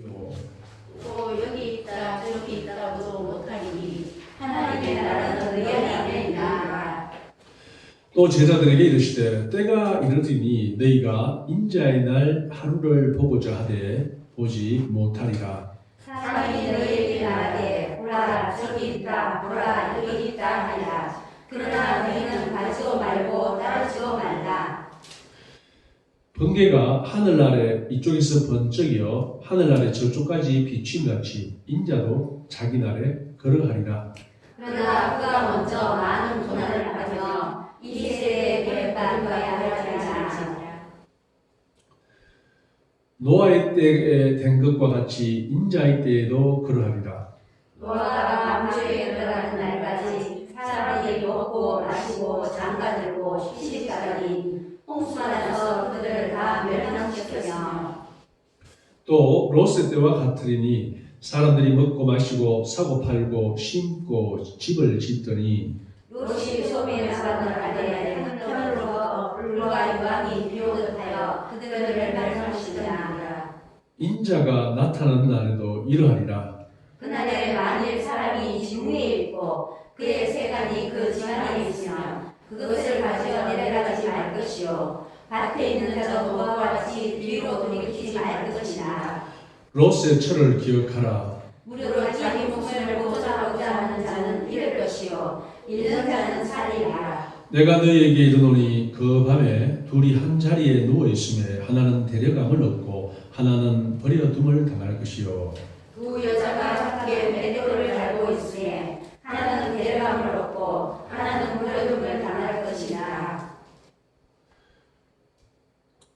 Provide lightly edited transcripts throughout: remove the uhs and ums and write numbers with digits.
또 여기 있다 저기 있다고도 못하니 하나님의 나라는 너희 안에 있나이다. 또 제자들에게 이르시되 때가 이르리니 너희가 인자의 날 하루를 보고자 하되 보지 못하리라. 사람이 너희에게 말하되 보라 저기 있다 보라 여기 있다 하리라. 그러나 너희는 가지고 말고 따르지도 말라. 번개가 하늘 아래 이쪽에서 번쩍이어 하늘 아래 저쪽까지 비추임같이 인자도 자기 날에 그러하리라. 그러나 그가 먼저 많은 고난을 받으며 이 세대에 배반받아야 할 자니라. 노아의 때에 된 것과 같이 인자의 때에도 그러하리라. 노아가 방주에 들어가는 날까지 사람이 먹고 마시고 장가들고 시집가더니 홍수가 나서 그들을 다 멸망시켰으며 또 롯의 때와 같으리니 사람들이 먹고 마시고 사고 팔고 심고 집을 짓더니 롯이 소비의 사람을 알되 하늘로부터 불과 유황이 비오듯 하여 그들을 멸망시키니라. 인자가 나타나는 날에도 이러하리라. 그날에 만일 사람이 집 위에 있고 그의 세간이 그 집 안에 있으면 그것을 가지어 내려가지 말 것이요 밭에 있는 자도 그와 같이 뒤로 돌이키지 말 것이나 롯의 철을 기억하라. 무릇 자기 목숨을 보호하고자 하는 자는 잃을 것이요 잃는 자는 살리라. 내가 너희에게 이르노니 그 밤에 둘이 한 자리에 누워 있음에 하나는 데려감을 얻고 하나는 버려둠을 당할 것이요 두 여자가 함께 맷돌을 달고 있으에 하나는 데려감을 얻고 하나는 버려둠을 당할 것이나.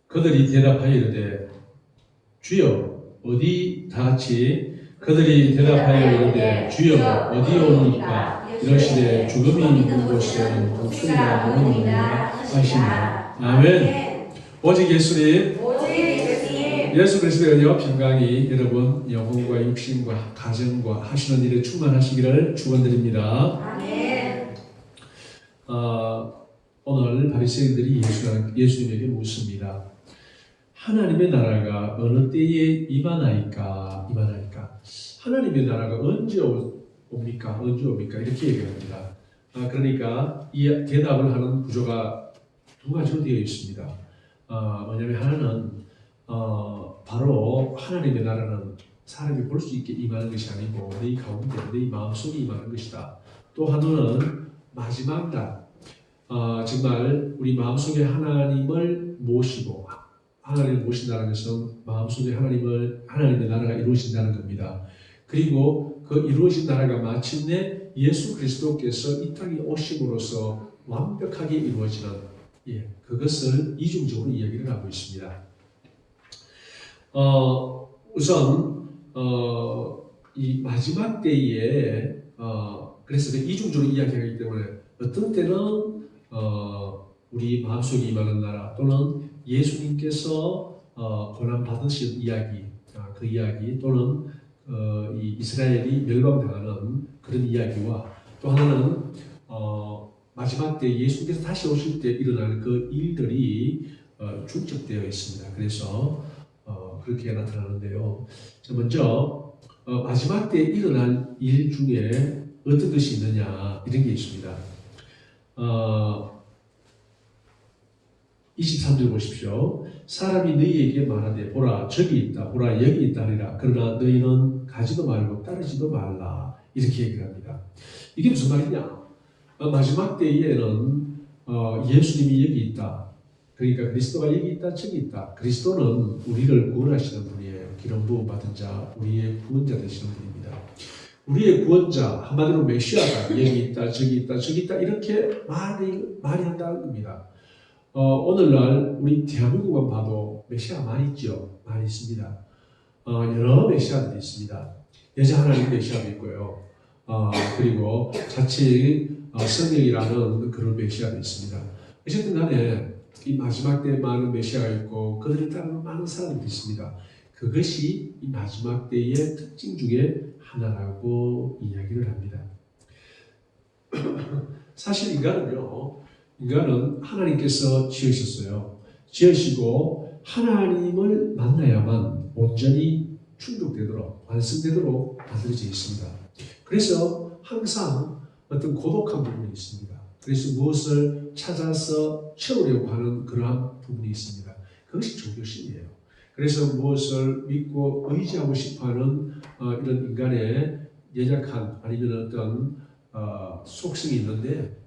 그들이 대답하여 이르되 주여 어디 다 같이 그들이 대답하여 이르되 주여 어디오니까 이러시되 죽음이 있는 곳에는 독수리가 모으느니라 하시니라. 아멘. 오직 예수님 예수 그리스도의 은혜와 평강이 여러분 영혼과 육신과 가정과 하시는 일에 충만하시기를 축원드립니다. 아멘. 오늘 바리새인들이 예수님에게 묻습니다. 하나님의 나라가 어느 때에 임하나이까? 하나님의 나라가 언제 옵니까? 이렇게 얘기합니다. 그러니까 이 대답을 하는 구조가 두 가지로 되어 있습니다. 뭐냐면 하나는 바로 하나님의 나라는 사람이 볼 수 있게 임하는 것이 아니고 내 가운데 내 마음속에 임하는 것이다. 또 하나는 마지막 날 정말 우리 마음속에 하나님을 모시고 하나님을 모신다는 것은 마음속에 하나님의 나라가 이루어진다는 겁니다. 그리고 그 이루어진 나라가 마침내 예수 그리스도께서 이 땅에 오심으로써 완벽하게 이루어지는 그것을 이중적으로 이야기를 하고 있습니다. 우선 이 마지막 때에 그래서 이중적으로 이야기하기 때문에 어떤 때는 우리 마음속에 임하는 나라 또는 예수님께서 고난 받으신 이야기, 그 이야기 또는 이 이스라엘이 멸망당하는 그런 이야기와 또 하나는 마지막 때 예수님께서 다시 오실 때 일어날 그 일들이 중첩되어 있습니다. 그래서 그렇게 나타나는데요. 먼저 마지막 때 일어날 일 중에 어떤 것이 있느냐 이런 게 있습니다. 23절 보십시오. 사람이 너희에게 말하되 보라 저기 있다 보라 여기 있다 하리라. 그러나 너희는 가지도 말고 따르지도 말라. 이렇게 얘기를 합니다. 이게 무슨 말이냐? 마지막 때에는 예수님이 여기 있다. 그러니까 그리스도가 여기 있다 저기 있다. 그리스도는 우리를 구원하시는 분이에요. 기름 부음 받은 자 우리의 구원자 되시는 분입니다. 우리의 구원자 한마디로 메시아가 여기 있다 저기 있다 저기 있다 이렇게 말이 한다는 겁니다. 오늘날 우리 대한민국만 봐도 메시아가 많이 있죠. 많이 있습니다. 여러 메시아들이 있습니다. 여자 하나님 메시아도 있고요. 그리고 자칭 성령이라는 그런 메시아도 있습니다. 어쨌든 간에 이 마지막 때에 많은 메시아가 있고 그들을 따르는 많은 사람들이 있습니다. 그것이 이 마지막 때의 특징 중에 하나라고 이야기를 합니다. 사실 인간은 하나님께서 지으셨어요. 지으시고 하나님을 만나야만 온전히 충족되도록 완성되도록 만들어져 있습니다. 그래서 항상 어떤 고독한 부분이 있습니다. 그래서 무엇을 찾아서 채우려고 하는 그러한 부분이 있습니다. 그것이 종교심이에요. 그래서 무엇을 믿고 의지하고 싶어하는 이런 인간의 연약한 아니면 어떤 속성이 있는데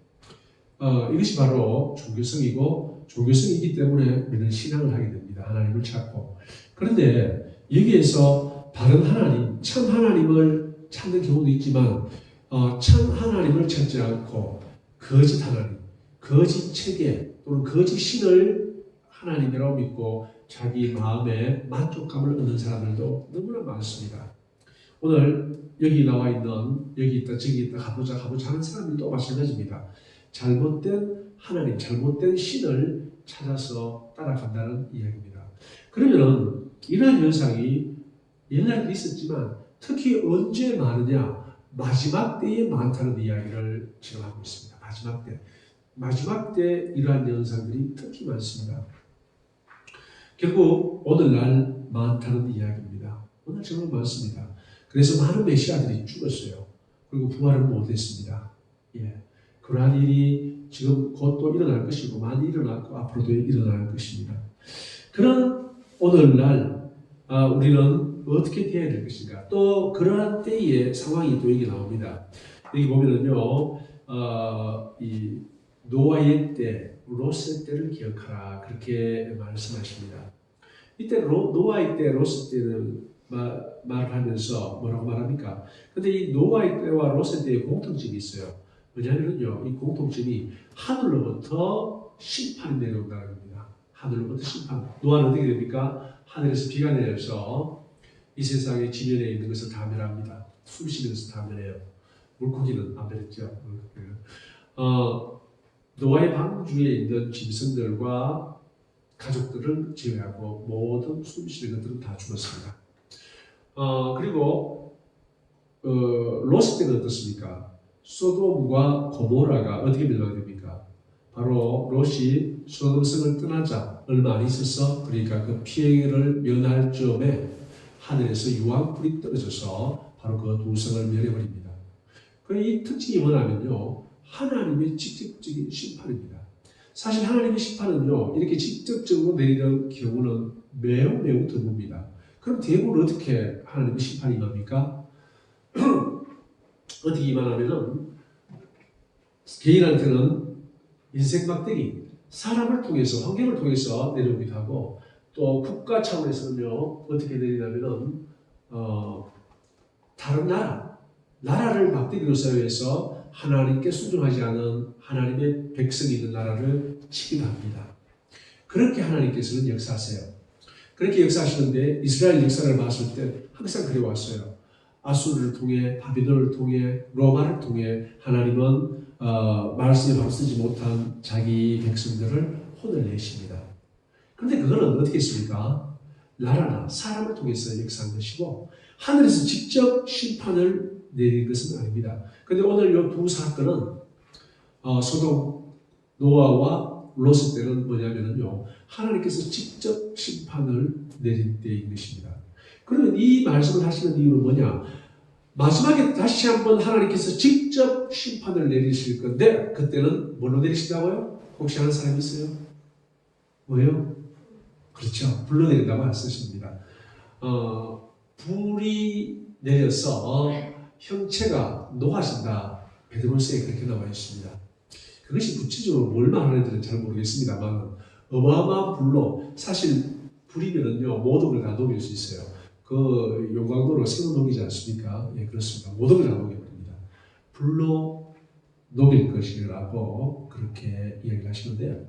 이것이 바로 종교성이고 종교성이기 때문에 우리는 신앙을 하게 됩니다. 하나님을 찾고. 그런데 여기에서 바른 하나님, 참 하나님을 찾는 경우도 있지만 참 하나님을 찾지 않고 거짓 하나님, 거짓 체계 또는 거짓 신을 하나님이라고 믿고 자기 마음에 만족감을 얻는 사람들도 너무나 많습니다. 오늘 여기 나와 있는 여기 있다 저기 있다 가보자 하는 사람들도 마찬가지입니다. 잘못된 하나님, 잘못된 신을 찾아서 따라간다는 이야기입니다. 그러면 이러한 현상이 옛날에도 있었지만 특히 언제 많으냐? 마지막 때에 많다는 이야기를 지금 하고 있습니다. 마지막 때 이러한 현상들이 특히 많습니다. 결국 오늘날 많다는 이야기입니다. 오늘 정말 많습니다. 그래서 많은 메시아들이 죽었어요. 그리고 부활은 못했습니다. 그러한 일이 지금 곧 또 일어날 것이고 많이 일어났고 앞으로도 일어날 것입니다. 그런 오늘날 우리는 어떻게 되어야 될 것인가? 또 그러한 때의 상황이 또 여기 나옵니다. 여기 보면은요, 이 노아의 때, 롯의 때를 기억하라 그렇게 말씀하십니다. 이때 노아의 때, 롯의 때는 말하면서 뭐라고 말합니까? 근데 이 노아의 때와 롯의 때의 공통점이 있어요. 왜냐하면요, 이 공통점이 하늘로부터 심판이 내려온다는 겁니다. 하늘로부터 심판. 노아는 어떻게 됩니까? 하늘에서 비가 내려서 이 세상의 지면에 있는 것을 다 멸합니다. 숨 쉬는 것을 다 멸해요. 물고기는 안 멸했죠. 노아의 방주에 있는 짐승들과 가족들을 제외하고 모든 숨 쉬는 것들은 다 죽었습니다. 그리고 롯의 때는 어떻습니까? 소돔과 고모라가 어떻게 멸망이 됩니까? 바로 롯이 소돔성을 떠나자 얼마 안 있어서 그러니까 그 피해를 면할 즈음에 하늘에서 유황불이 떨어져서 바로 그 두 성을 멸해버립니다. 이 특징이 뭐냐면요, 하나님의 직접적인 심판입니다. 사실 하나님의 심판은요, 이렇게 직접적으로 내리는 경우는 매우 드뭅니다. 그럼 대부분 어떻게 하나님의 심판이 임합니까? 어떻게 임하냐면은 개인한테는 인생 막대기, 사람을 통해서, 환경을 통해서 내려오기도 하고, 또 국가 차원에서는요, 어떻게 내리냐면은 다른 나라를 막대기로 사용해서 하나님께 순종하지 않은 하나님의 백성이 있는 나라를 치기도 합니다. 그렇게 하나님께서는 역사하세요. 그렇게 역사하시는데 이스라엘 역사를 봤을 때 항상 그래왔어요. 아수르를 통해, 바비론을 통해, 로마를 통해 하나님은 말씀에 바로 쓰지 못한 자기 백성들을 혼내십니다. 그런데 그거는 어떻게 했습니까? 나라나 사람을 통해서 역사한 것이고 하늘에서 직접 심판을 내린 것은 아닙니다. 그런데 오늘 이 두 사건은 소돔 노아와 롯의 때는 뭐냐면요, 하나님께서 직접 심판을 내린 때인 것입니다. 그러면 이 말씀을 하시는 이유는 뭐냐? 마지막에 다시 한번 하나님께서 직접 심판을 내리실 건데 그때는 뭘로 내리신다고요? 혹시 아는 사람이 있어요? 뭐예요? 그렇죠. 불로 내린다고 쓰십니다. 불이 내려서 형체가 녹아진다. 베드로서에 그렇게 나와 있습니다. 그것이 구체적으로 뭘 말하는지는 잘 모르겠습니다만 어마어마한 불로, 사실 불이면은요 모든 걸 다 녹일 수 있어요. 그 용광로로 새우 녹이지 않습니까? 예, 그렇습니다. 모든 걸 다 녹여버립니다. 불로 녹일 것이라고 그렇게 이야기를 하시는데요.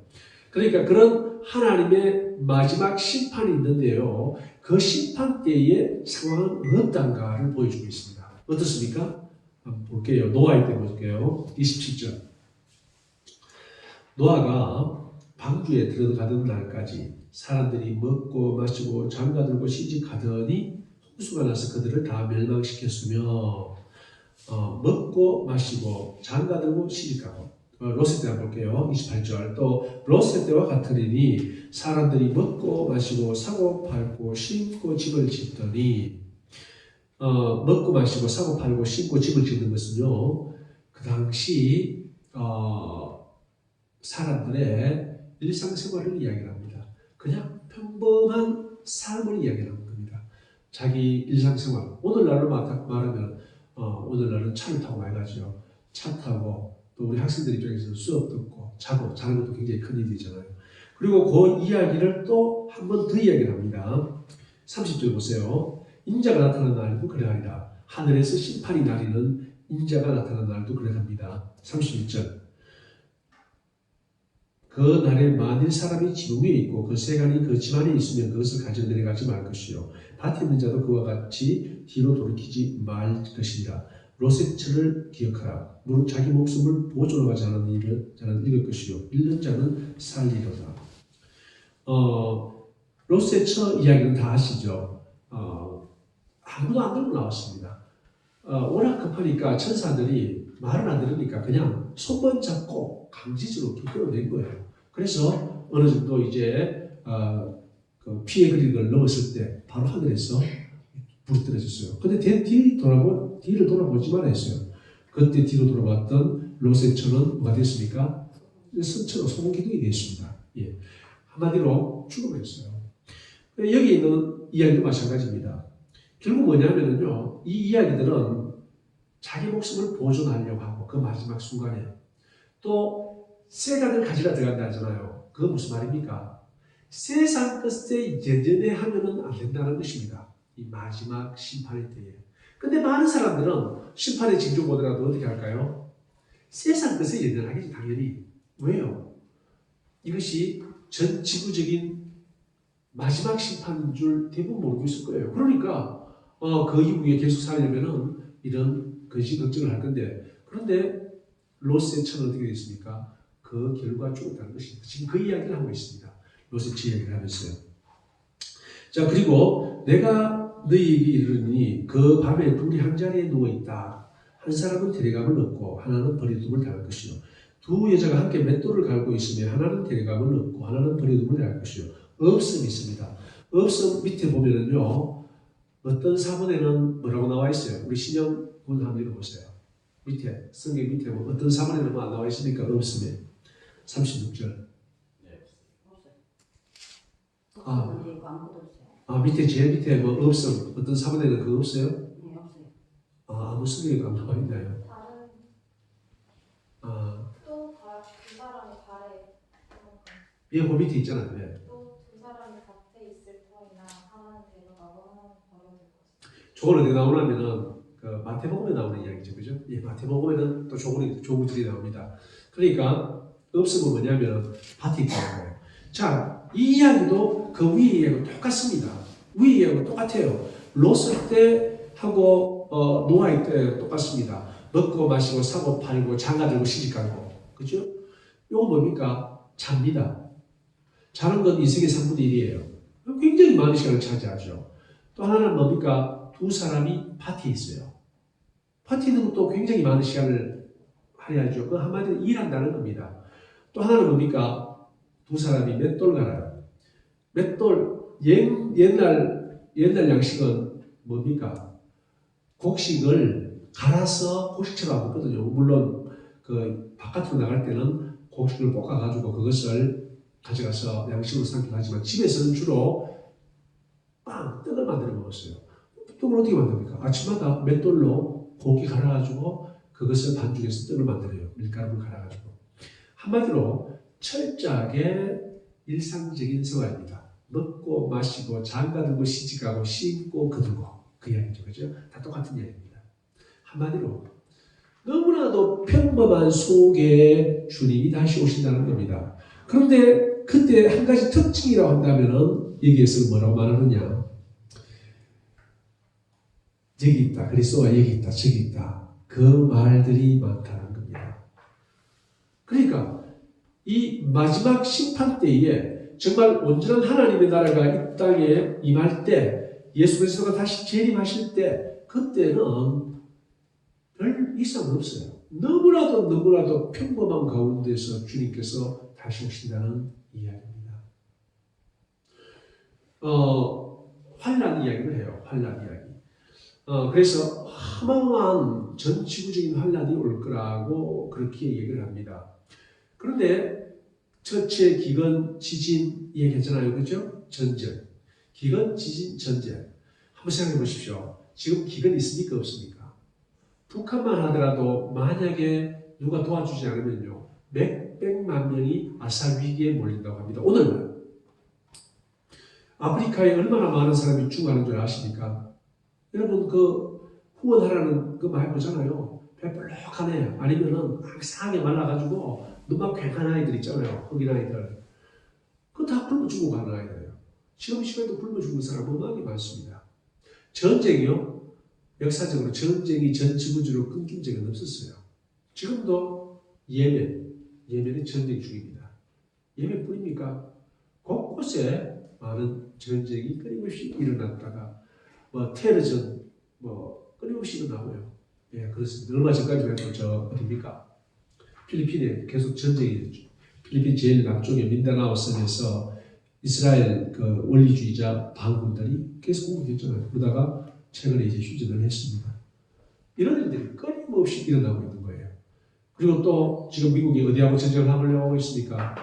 그러니까 그런 하나님의 마지막 심판이 있는데요, 그 심판 때의 상황은 어떤가를 보여주고 있습니다. 어떻습니까? 한번 볼게요. 노아의 때 볼게요. 27절. 노아가 방주에 들어가던 날까지 사람들이 먹고 마시고 장가들고 시집가더니 홍수가 나서 그들을 다 멸망시켰으며, 먹고 마시고 장가들고 시집가고, 롯의 때 한번 볼게요. 28절. 또 롯의 때와 같으리니 사람들이 먹고 마시고 사고 팔고 심고 집을 짓더니 먹고 마시고 사고 팔고 신고 집을 짓는 것은요, 그 당시 사람들의 일상생활을 이야기합니다. 그냥 평범한 삶을 이야기하는 겁니다. 자기 일상생활. 오늘날로 말하면 오늘날은 차를 타고 많이 가죠. 차 타고 또 우리 학생들 입장에서는 수업 듣고 자고 자는 것도 굉장히 큰 일이잖아요. 그리고 그 이야기를 또 한 번 더 이야기를 합니다. 30절 보세요. 인자가 나타난 날도 그러하리라. 하늘에서 심판이 나리는 인자가 나타난 날도 그러합니다. 31절. 그 날에 만일 사람이 지붕 위에 있고 그 세간이 그 집 안에 있으면 그것을 가져 내려가지 말 것이요. 밭에 있는 자도 그와 같이 뒤로 돌이키지 말 것이니라. 롯의 철을 기억하라. 무릇 자기 목숨을 보존하지 않은 자는 잃을 것이요. 잃는 자는 살리로다. 롯의 처 이야기는 다 아시죠? 아무도 안 들고 나왔습니다. 워낙 급하니까 천사들이 말을 안 들으니까 그냥 손만 잡고 강제적으로 끌어낸 거예요. 그래서 어느 정도 이제 그 피해 그리를 넘었을 때 바로 하늘에서 불이 떨어졌어요. 근데 뒤를 돌아보지만 했어요. 그때 뒤로 돌아봤던 롯의 처는 뭐가 됐습니까? 선처로 소금기둥이 됐습니다. 예. 한마디로 죽어버렸어요. 여기 있는 이야기도 마찬가지입니다. 결국 뭐냐면요, 이 이야기들은 자기 목숨을 보존하려고 하고 그 마지막 순간에 또 세간을 가지러 들어간다 하잖아요. 그건 무슨 말입니까? 세상 것에 연연해하면은 안 된다는 것입니다. 이 마지막 심판의 때에. 근데 많은 사람들은 심판의 징조 보더라도 어떻게 할까요? 세상 것에 연연하겠지 당연히. 왜요? 이것이 전 지구적인 마지막 심판인 줄 대부분 모르고 있을 거예요. 그러니까 그 이후에 계속 살려면은 이런 거짓 걱정을 할 건데, 그런데 롯의 처는 어떻게 됐습니까? 그 결과 죽었다는 것입니다. 지금 그 이야기를 하고 있습니다. 롯의 처 이야기를 하면서요. 자, 그리고 내가 너희에게 이르니 그 밤에 둘이 한 자리에 누워 있다. 한 사람은 데려감을 얻고 하나는 버려둠을 당할 것이요. 두 여자가 함께 맷돌을 갈고 있으며 하나는 데려감을 얻고 하나는 버려둠을 당할 것이요. 없음이 있습니다. 없음 밑에 보면은요, 어떤 사본에는 뭐라고 나와 있어요? 우리 신영군 한번 읽어보세요. 밑에, 성경 밑에 어떤 사본에는 뭐 안 나와 있으니까 없음에. 36절. 밑에 제일 밑에 뭐 없음, 어떤 사본에는 그거 없어요? 네, 없어요. 아무 성경에도 안 나와 있나요? 두 사람이 발에 예, 그 밑에 있잖아요. 네. 또 두 사람이 밭에 있을 터이나 하나는 데려가고 하나는 버려질 것이다. 저건 어디 나오냐면은 그 마태복음에 나오는 이야기죠, 그죠? 예, 마태복음에는 또 조구들이 나옵니다. 그러니까 없음은 뭐냐면 밭에 있다는 거예요. 자, 이 이야기도 그 위의 이야기가 똑같습니다. 위의 이야기가 똑같아요. 롯 때 하고 노아의 때 똑같습니다. 먹고 마시고 사고 팔고 장가들고 시집가고, 그죠? 이거 뭡니까? 잡니다. 자는 건 인생의 3분의 1이에요. 굉장히 많은 시간을 차지하죠. 또 하나는 뭡니까? 두 사람이 밭에 있어요. 밭에 있는 것도 굉장히 많은 시간을 할애하죠. 그 한마디로 일한다는 겁니다. 또 하나는 뭡니까? 두 사람이 맷돌 갈아요. 맷돌, 옛날 양식은 뭡니까? 곡식을 갈아서 곡식처럼 안 먹거든요. 물론 그 바깥으로 나갈 때는 곡식을 볶아가지고 그것을 가져가서 양식으로 삼기도 하지만 집에서는 주로 떡을 만들어 먹었어요. 떡을 어떻게 만듭니까? 아침마다 맷돌로 고기 갈아가지고 그것을 반죽해서 떡을 만들어요. 밀가루를 갈아가지고. 한마디로 철저하게 일상적인 생활입니다. 먹고 마시고 장가들고 시집가고 씻고 거두고 그 이야기죠. 그죠? 다 똑같은 이야기입니다. 한마디로 너무나도 평범한 속에 주님이 다시 오신다는 겁니다. 그런데 그때 한 가지 특징이라고 한다면은 여기에서 뭐라고 말하느냐? 여기 있다. 그리스도가 여기 있다. 저기 있다. 그 말들이 많다는 겁니다. 그러니까 이 마지막 심판 때에 정말 온전한 하나님의 나라가 이 땅에 임할 때 예수 그리스도가 다시 재림하실 때 그때는 별 이상 없어요. 너무나도 평범한 가운데서 주님께서 다시 오신다는 이야기입니다. 환난 이야기를 해요. 환난 이야기. 그래서 어마어마한 전 지구적인 환란이 올 거라고 그렇게 얘기를 합니다. 그런데 첫째 기근, 지진 얘기했잖아요. 그렇죠? 전쟁. 기근, 지진, 전쟁. 한번 생각해 보십시오. 지금 기근이 있습니까? 없습니까? 북한만 하더라도 만약에 누가 도와주지 않으면요. 몇백만 명이 아살 위기에 몰린다고 합니다. 오늘날. 아프리카에 얼마나 많은 사람이 죽어가는 줄 아십니까? 여러분 그 후원하라는 그 말 보잖아요. 배불룩한 애 아니면은 상하게 말라가지고 눈만 괭한 아이들 있잖아요. 흑인 아이들. 그거 다 굶어 죽고 가는 아이들이에요. 지금 이 시간에도 굶어 죽는 사람 어마어마하게 많습니다. 전쟁이요. 역사적으로 전쟁이 전 지구적으로 끊긴 적은 없었어요. 지금도 예멘이 전쟁 중입니다. 예멘뿐입니까? 곳곳에 많은 전쟁이 끊임없이 일어났다가 테러전 끊임없이 일어나고요. 예, 그렇습니다. 얼마 전까지만 해도 어디입니까? 필리핀에 계속 전쟁이 됐죠. 필리핀 제일 남쪽의 민다나오 섬에서 이스라엘 그 원리주의자 반군들이 계속 공격했잖아요. 그러다가 최근에 이제 휴전을 했습니다. 이런 일들이 끊임없이 일어나고 있는 거예요. 그리고 또 지금 미국이 어디하고 전쟁을 하려고 하고 있습니까?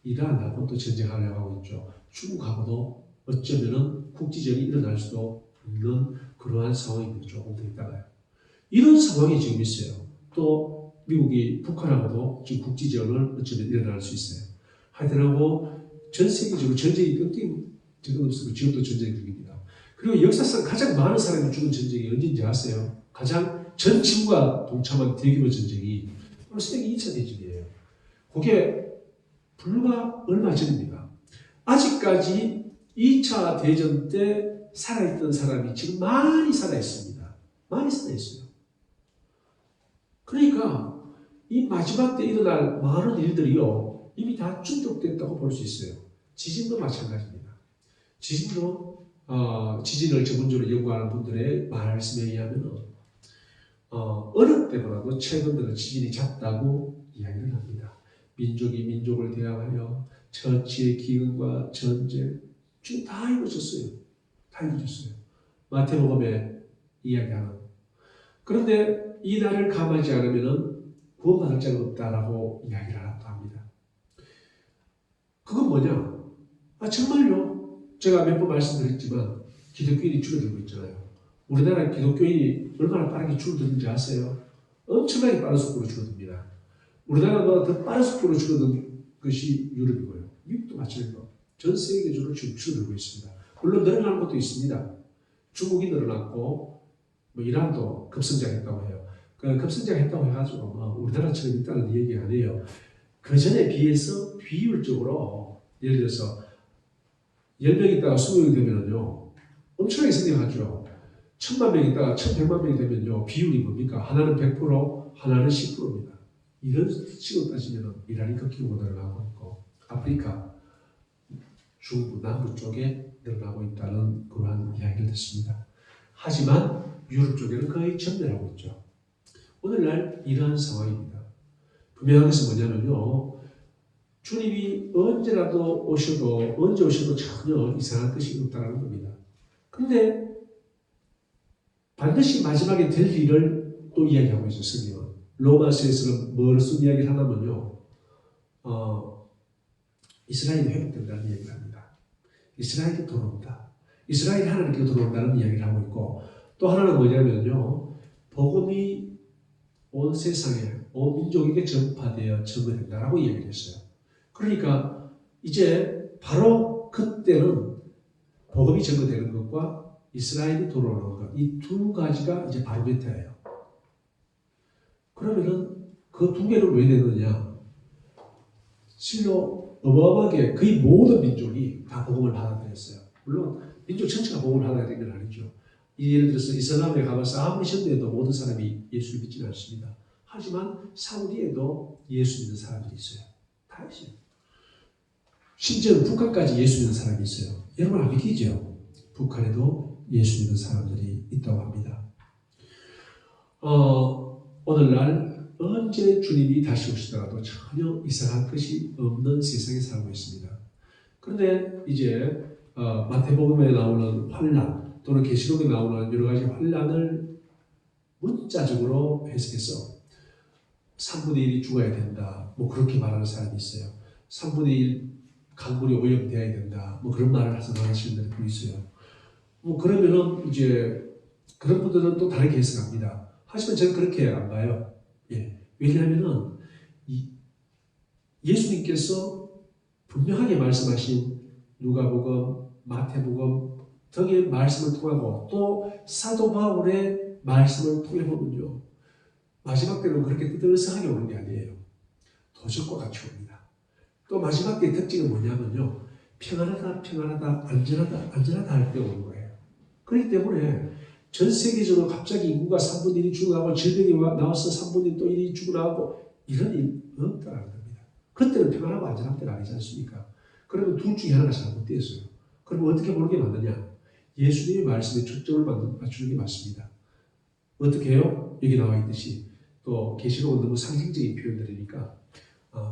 이란하고 또 전쟁하려고 하고 있죠. 중국하고도 어쩌면은 국지전이 일어날 수도 있는 그러한 상황입니다. 조금 더 있다가요. 이런 상황이 지금 있어요. 또 미국이 북한하고도 지금 국지전을 어쩌면 일어날 수 있어요. 하여튼하고 전 세계적으로 전쟁이 끊긴 적은 없으고 지금도 전쟁 중입니다. 그리고 역사상 가장 많은 사람이 죽은 전쟁이 언제인지 아세요? 가장 전 지구가 동참한 대규모 전쟁이 바로 세계 2차 대전이에요. 그게 불과 얼마 전입니다. 아직까지 2차 대전 때 살아있던 사람이 지금 많이 살아있습니다. 많이 살아있어요. 그러니까 이 마지막 때 일어날 많은 일들이요. 이미 다 충족됐다고 볼 수 있어요. 지진도 마찬가지입니다. 지진도 지진을 전문적으로 연구하는 분들의 말씀에 의하면 어느 때보다도 최근 들어 지진이 잦다고 이야기를 합니다. 민족이 민족을 대항하여 처치의 기근과 전쟁 지금 다 이루어졌어요. 다 이루어졌어요. 마태복음에 이야기하는. 그런데 이 날을 감하지 않으면 구원받을 자가 없다라고 이야기를 합니다. 그건 뭐냐? 정말요. 제가 몇 번 말씀드렸지만 기독교인이 줄어들고 있잖아요. 우리나라 기독교인이 얼마나 빠르게 줄어드는지 아세요? 엄청나게 빠른 속도로 줄어듭니다. 우리나라보다 더 빠른 속도로 줄어든 것이 유럽이고요. 미국도 마찬가지로 전 세계적으로 지금 줄어들고 있습니다. 물론 늘어나는 것도 있습니다. 중국이 늘어났고 이란도 급성장했다고 해요. 그 급성장했다고 해가지고 우리나라처럼 있다는 얘기 아니에요. 그 전에 비해서 비율적으로 예를 들어서 10명 있다가 20명이 되면요 엄청나게 성장하죠. 1000만 명 있다가 1100만 명이 되면요 비율이 뭡니까? 하나는 100%, 하나는 10%입니다. 이런 식으로 따지면 이란이 극히고 늘어나고 있고 아프리카, 중부, 남부 쪽에 늘어나고 있다는 그러한 이야기를 듣습니다. 하지만 유럽 쪽에는 거의 전멸하고 있죠. 오늘날 이러한 상황입니다. 분명한 것은 뭐냐면요. 주님이 언제라도 오셔도 언제 오셔도 전혀 이상할 것이 없다는 겁니다. 그런데 반드시 마지막에 될 일을 또 이야기하고 있어요. 성경은. 로마서에서는 뭘 쓴 이야기를 하냐면요. 이스라엘이 회복된다는 이야기를 합니다. 이스라엘이 돌아온다. 이스라엘이 하나님께 돌아온다는 이야기를 하고 있고 또 하나는 뭐냐면요. 복음이 온 세상에 온 민족에게 전파되어 증거된다라고 이야기를 했어요. 그러니까 이제 바로 그때는 복음이 증거되는 것과 이스라엘이 돌아오는 것 이 두 가지가 이제 바로 메타예요. 그러면은 그 두 개를 왜 내느냐? 실로 어마어마하게 거의 모든 민족이 다 복음을 받아들였어요. 물론 민족 전체가 복음을 받아들인 건 아니죠. 예를 들어서 이슬람에 가봐서 아무리 전도해도 모든 사람이 예수를 믿지는 않습니다. 하지만 사우디에도 예수 믿는 사람들이 있어요. 다 있어요. 심지어 북한까지 예수 믿는 사람이 있어요. 여러분 안 믿기죠? 북한에도 예수 믿는 사람들이 있다고 합니다. 오늘날 언제 주님이 다시 오시더라도 전혀 이상한 것이 없는 세상에 살고 있습니다. 그런데 이제 마태복음에 나오는 환난, 또는 계시록에 나오는 여러 가지 환란을 문자적으로 해석해서 3분의 1이 죽어야 된다. 뭐 그렇게 말하는 사람이 있어요. 3분의 1 강물이 오염되어야 된다. 뭐 그런 말을 하시는 분들도 있어요. 뭐 그러면은 이제 그런 분들은 또 다르게 해석합니다. 하지만 저는 그렇게 안 봐요. 예. 왜냐하면은 예수님께서 분명하게 말씀하신 누가복음, 마태복음 등의 말씀을 통하고 또 사도 바울의 말씀을 통해 보면요. 마지막 때는 그렇게 뜨뜻하게 오는 게 아니에요. 도적과 같이 옵니다. 또 마지막 때의 특징은 뭐냐면요. 평안하다, 평안하다, 안전하다, 안전하다 할 때 오는 거예요. 그렇기 때문에 전 세계적으로 갑자기 인구가 3분의 1이 죽어나고 질병이 나와서 3분의 1이 죽어나고 이런 일이 없다는 겁니다. 그때는 평안하고 안전한 때가 아니지 않습니까? 그러면 둘 중에 하나가 잘못되었어요. 그러면 어떻게 보는 게 맞느냐? 예수님의 말씀에 초점을 맞추는 게 맞습니다. 어떻게 해요? 여기 나와 있듯이 또 계시록은 너무 상징적인 표현들이니까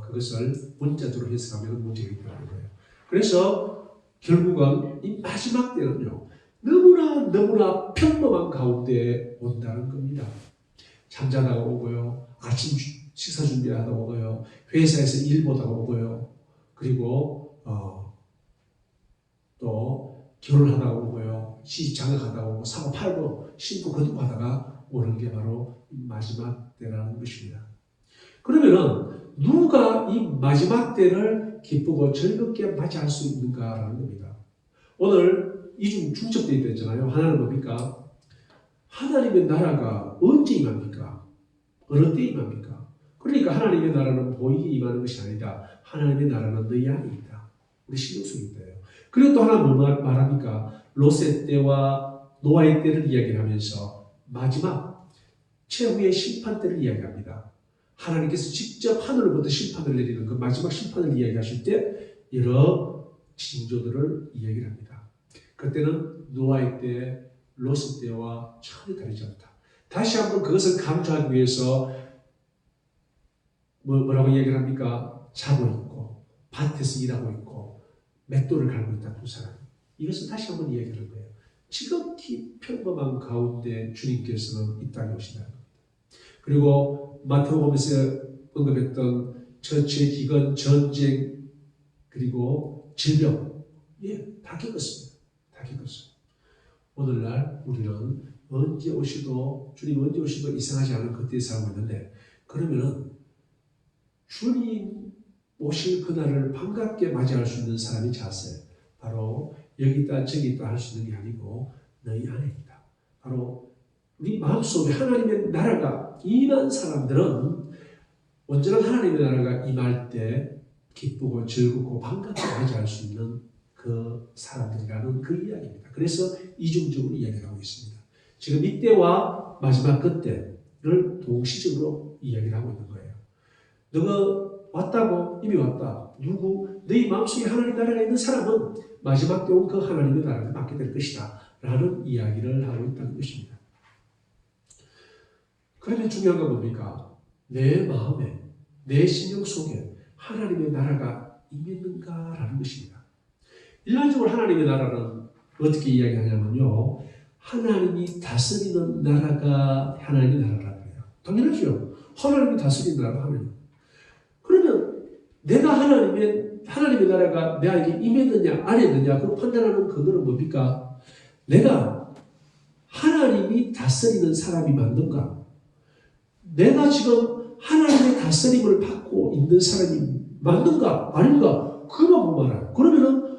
그것을 문자적으로 해석하면 문제가 있다는 거예요. 그래서 결국은 이 마지막 때는요. 너무나 평범한 가운데 온다는 겁니다. 잠자다가 오고요. 아침 식사 준비하다가 오고요. 회사에서 일 보다가 오고요. 그리고 또 결혼하다가 오고요. 시집 장가가다가 오고 사고 팔고 신고 거두고 하다가 오는 게 바로 마지막 때라는 것입니다. 그러면은 누가 이 마지막 때를 기쁘고 즐겁게 맞이할 수 있는가라는 겁니다. 오늘 이중 중첩되어 있다 했잖아요. 하나는 뭡니까? 하나님의 나라가 언제 임합니까? 어느 때 임합니까? 그러니까 하나님의 나라는 보이게 임하는 것이 아니다. 하나님의 나라는 너희 안에 있다. 우리 신경 속에 있다요. 그리고 또 하나 뭐 말합니까? 롯의 때와 노아의 때를 이야기하면서 마지막 최후의 심판 때를 이야기합니다. 하나님께서 직접 하늘로부터 심판을 내리는 그 마지막 심판을 이야기하실 때 여러 징조들을 이야기를 합니다. 그때는 노아의 때, 롯의 때와 전혀 다르지 않다. 다시 한번 그것을 강조하기 위해서 뭐라고 이야기를 합니까? 자고 있고 밭에서 일하고 있고 맷돌을 갈고 있다 두 사람. 이것을 다시 한번 이야기하는 거예요. 지극히 평범한 가운데 주님께서는 이 땅에 오신다는 겁니다. 그리고 마태복음에서 언급했던 처치의 기근, 전쟁, 그리고 질병, 다 겪었습니다. 다 겪었어요. 오늘날 우리는 언제 오시도 주님 언제 오시도 이상하지 않은 그때에 살고 있는데 그러면은 주님 오실 그날을 반갑게 맞이할 수 있는 사람이 자세. 바로 여기 있다 저기 있다 할 수 있는 게 아니고 너희 안에 있다. 바로 우리 마음속에 하나님의 나라가 임한 사람들은 온전한 하나님의 나라가 임할 때 기쁘고 즐겁고 반갑게 맞이할 수 있는 그 사람들이라는 그 이야기입니다. 그래서 이중적으로 이야기를 하고 있습니다. 지금 이때와 마지막 그때를 동시적으로 이야기를 하고 있는 거예요. 너가 왔다고 이미 왔다. 누구? 너희 마음속에 하나님의 나라가 있는 사람은 마지막 때 온 그 하나님의 나라를 맡게 될 것이다. 라는 이야기를 하고 있다는 것입니다. 그러면 중요한 건 뭡니까? 내 마음에, 내 심령 속에 하나님의 나라가 임했는가라는 것입니다. 일반적으로 하나님의 나라는 어떻게 이야기하냐면요. 하나님이 다스리는 나라가 하나님의 나라라고 해요. 당연하죠. 하나님이 다스리는 나라가 하나님. 그러면 내가 하나님의 나라가 내에게 임했느냐 안 했느냐 그 판단하는 그거는 뭡니까? 내가 하나님이 다스리는 사람이 맞는가? 내가 지금 하나님의 다스림을 받고 있는 사람이 맞는가 아닌가? 그것만 보면 알아요. 그러면은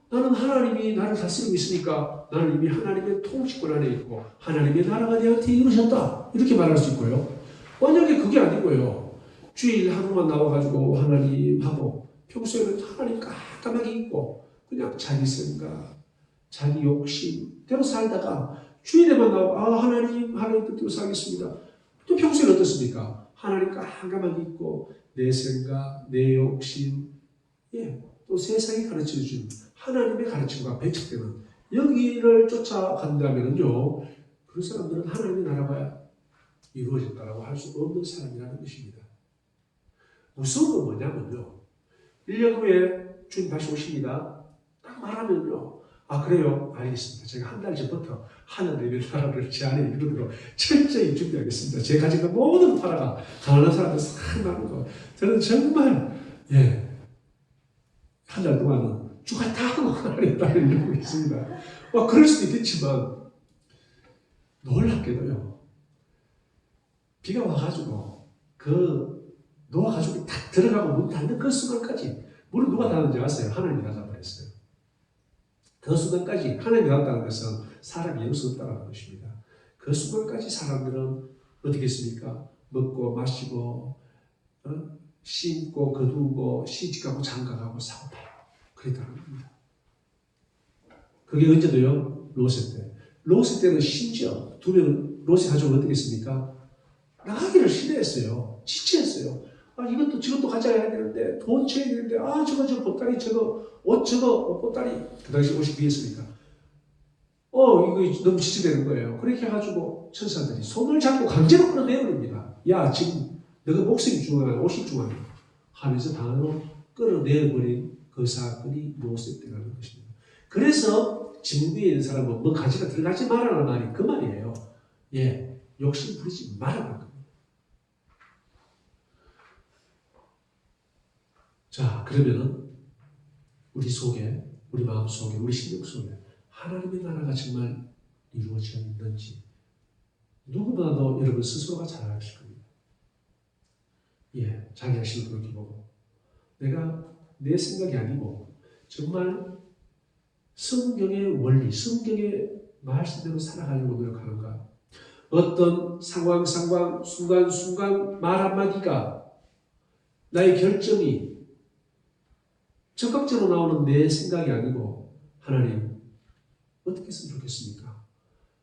나는 하나님이 나를 다스리고 있으니까 나는 이미 하나님의 통치권 안에 있고 하나님의 나라가 내한테 이루어졌다. 이렇게 말할 수 있고요. 만약에 그게 아니고요. 주일 하루만 나와가지고 하나님하고 평소에는 하나님 깜깜하게 있고 그냥 자기 생각, 자기 욕심 대로 살다가 주일에만 나오고 하나님 뜻대로 살겠습니다. 또 평소에는 어떻습니까? 하나님 깜깜하게 있고 내 생각, 내 욕심 또 세상이 가르쳐준 하나님의 가르침과 배척되는 여기를 쫓아간다면요 그 사람들은 하나님의 나라가 이루어졌다고 할 수 없는 사람이라는 것입니다. 무서운 건 뭐냐면요 1년 후에 주님 다시 오십니다. 딱 말하면요 아 그래요? 알겠습니다. 제가 한 달 전부터 하나님의 나라를 제 안에 이루도록 철저히 준비하겠습니다. 제가 가진 것 모든 팔아가 가난한 사람들 싹 나누고 저는 정말 한 달 동안은 주가 다 하고 하나님의 나라를 이루고 있습니다. 그럴 수도 있겠지만 놀랍게도요. 비가 와가지고 노아 가족이 딱 들어가고 문 닫는 그 순간까지 문을 누가 닫는지 아세요? 하나님이 닫아버렸어요. 그 순간까지 하나님이 닫았다는 것은 사람이 열 수 없다는 것입니다. 그 순간까지 사람들은 어떻게 했습니까? 먹고 마시고 심고 거두고 시집가고 장가가고 사고 팔고 그랬다는 겁니다. 그게 언제도요? 롯의 때. 롯의 때는 심지어 두 명은 롯의 가족은 어떻게 했습니까? 나가기를 싫어했어요. 지체했어요. 이것도 저것도 가져가야 되는데 돈 쳐야 되는데 저거 보따리 저거 옷 저거 보따리 그 당시 옷이 비했으니까 이거 너무 지체되는 거예요. 그렇게 해가지고 천사들이 손을 잡고 강제로 끌어내버립니다. 야 지금 너가 목숨이 중요한 옷이 중요한 하면서 방으로 끌어내버린 그 사건이 롯의 때라는 것입니다. 그래서 지붕 위에 있는 사람은 뭐 가지가 들어가지 말라는 말이 그 말이에요. 욕심 부리지 말라는 겁니다. 자, 그러면은 우리 속에, 우리 마음 속에, 우리 심령 속에 하나님의 나라가 정말 이루어져 있는지 누구보다도 여러분 스스로가 잘 아실 겁니다. 자기 자신을 그렇게 보고 내가 내 생각이 아니고 정말 성경의 원리, 성경의 말씀대로 살아가려고 노력하는가? 어떤 상황, 순간 말 한마디가 나의 결정이 적극적으로 나오는 내 생각이 아니고 하나님 어떻게 했으면 좋겠습니까?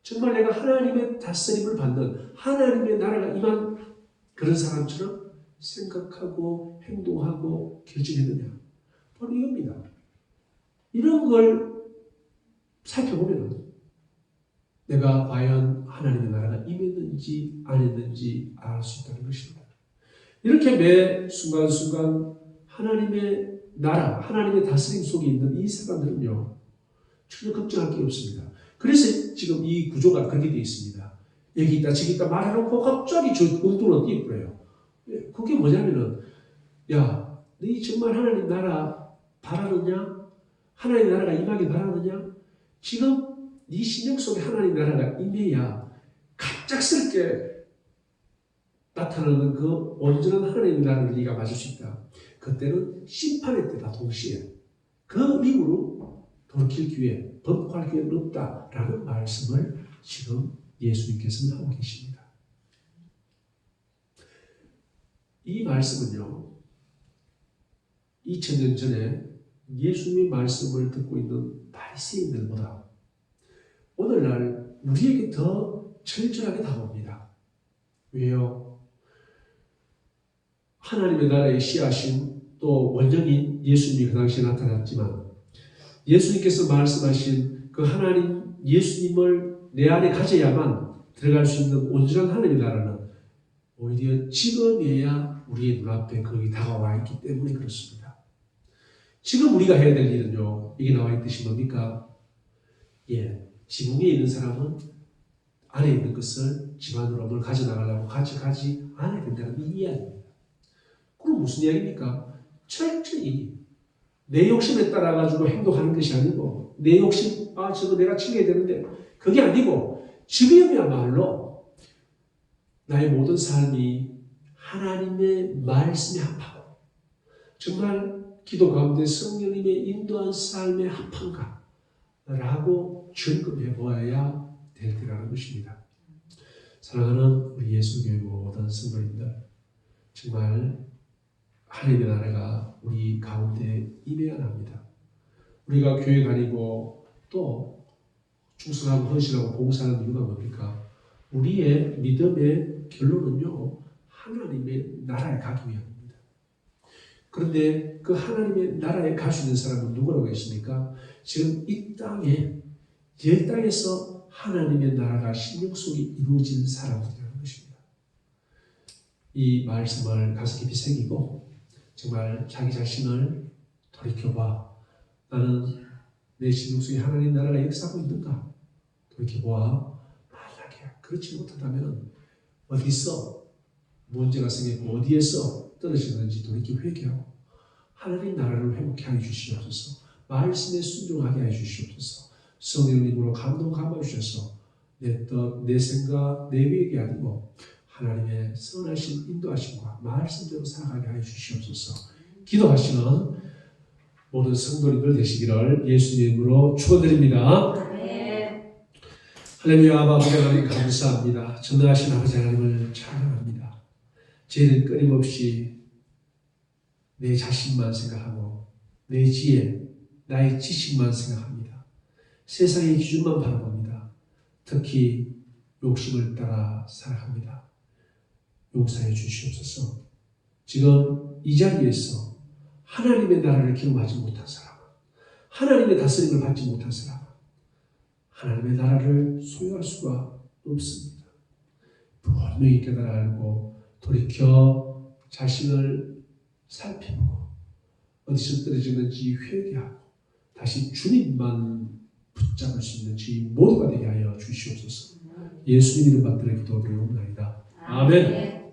정말 내가 하나님의 다스림을 받는 하나님의 나라가 임한 그런 사람처럼 생각하고 행동하고 결정했느냐? 바로 이겁니다. 이런 걸 살펴보면 내가 과연 하나님의 나라가 임했는지 안 했는지 알 수 있다는 것입니다. 이렇게 매 순간순간 하나님의 나라, 하나님의 다스림 속에 있는 이 사람들은요, 전혀 걱정할 게 없습니다. 그래서 지금 이 구조가 그렇게 되어 있습니다. 여기 있다, 저기 있다 말해놓고 갑자기 저 엉뚱으로 뛰어버려요. 그게 뭐냐면은, 야, 너희 정말 하나님 나라 바라느냐? 하나님 나라가 임하길 바라느냐? 지금 네 심령 속에 하나님 나라가 임해야 갑작스럽게 나타나는 그 온전한 하나님 나라를 네가 맞을 수 있다. 그때는 심판의 때다 동시에. 그 이후로 돌이킬 기회, 범할 기회는 없다라는 말씀을 지금 예수님께서는 하고 계십니다. 이 말씀은요, 2000년 전에 예수님의 말씀을 듣고 있는 바리새인들보다 오늘날 우리에게 더 철저하게 다가옵니다. 왜요? 하나님의 나라의 씨앗인 또 원형인 예수님이 그 당시에 나타났지만 예수님께서 말씀하신 그 하나님 예수님을 내 안에 가져야만 들어갈 수 있는 온전한 하나님의 나라는 오히려 지금에야 우리의 눈앞에 거기 다가와 있기 때문에 그렇습니다. 지금 우리가 해야 될 일은요, 이게 나와 있듯이 뭡니까? 지붕에 있는 사람은 안에 있는 것을 집 안으로 뭘 가져나가려고 가져가지 않아야 된다는 이 이야기입니다. 그럼 무슨 이야기입니까? 철저히 내 욕심에 따라가지고 행동하는 것이 아니고 내 욕심, 저거 내가 챙겨야 되는데 그게 아니고 지금이야말로 나의 모든 삶이 하나님의 말씀에 합하고 정말 기도 가운데 성령님의 인도한 삶에 합한가? 라고 점검해 보아야 될 때라는 것입니다. 사랑하는 우리 예수교회 모든 성도님들, 정말 하나님의 나라가 우리 가운데 임해야 합니다. 우리가 교회 다니고 또 충성하고 헌신하고 봉사하는 이유가 뭡니까? 우리의 믿음의 결론은요, 하나님의 나라에 가기 위함입니다. 그런데 그 하나님의 나라에 갈 수 있는 사람은 누구라고 했습니까? 지금 이 땅에서 하나님의 나라가 심령 속에 이루어진 사람들이라는 것입니다. 이 말씀을 가슴 깊이 새기고 정말 자기 자신을 돌이켜봐. 나는 내 심령 속에 하나님 나라가 역사하고 있는가? 돌이켜보아 만약에 그렇지 못하다면 어디서 문제가 생겼고 어디에서 떨어지는지 돌이켜 회개하고 하나님 나라를 회복하게 하여 주시옵소서. 말씀에 순종하게 하여 주시옵소서. 성령님으로 감동 감아 주셔서 내 뜻, 내 생각, 내 계획이 아니고 하나님의 선하신 인도하심과 말씀대로 살아가게 하여 주시옵소서. 기도하시는 모든 성도님들 되시기를 예수님의 이름으로 축원드립니다. 아멘. 할렐루야. 아버지 하나님 감사합니다. 전능하신 아버지 하나님을 찬양합니다. 저희는 끊임없이 내 자신만 생각하고 내 지혜, 나의 지식만 생각합니다. 세상의 기준만 바라봅니다. 특히 욕심을 따라 살아갑니다. 용서해 주시옵소서. 지금 이 자리에서 하나님의 나라를 경험하지 못한 사람, 하나님의 다스림을 받지 못한 사람, 하나님의 나라를 소유할 수가 없습니다. 분명히 깨달아 알고 돌이켜 자신을 살펴보고 어디서 떨어지는지 회개하고 다시 주님만 붙잡을 수 있는 저희 모두가 되게 하여 주시옵소서. 예수님 이름 받들어 기도드리옵나이다. 아멘.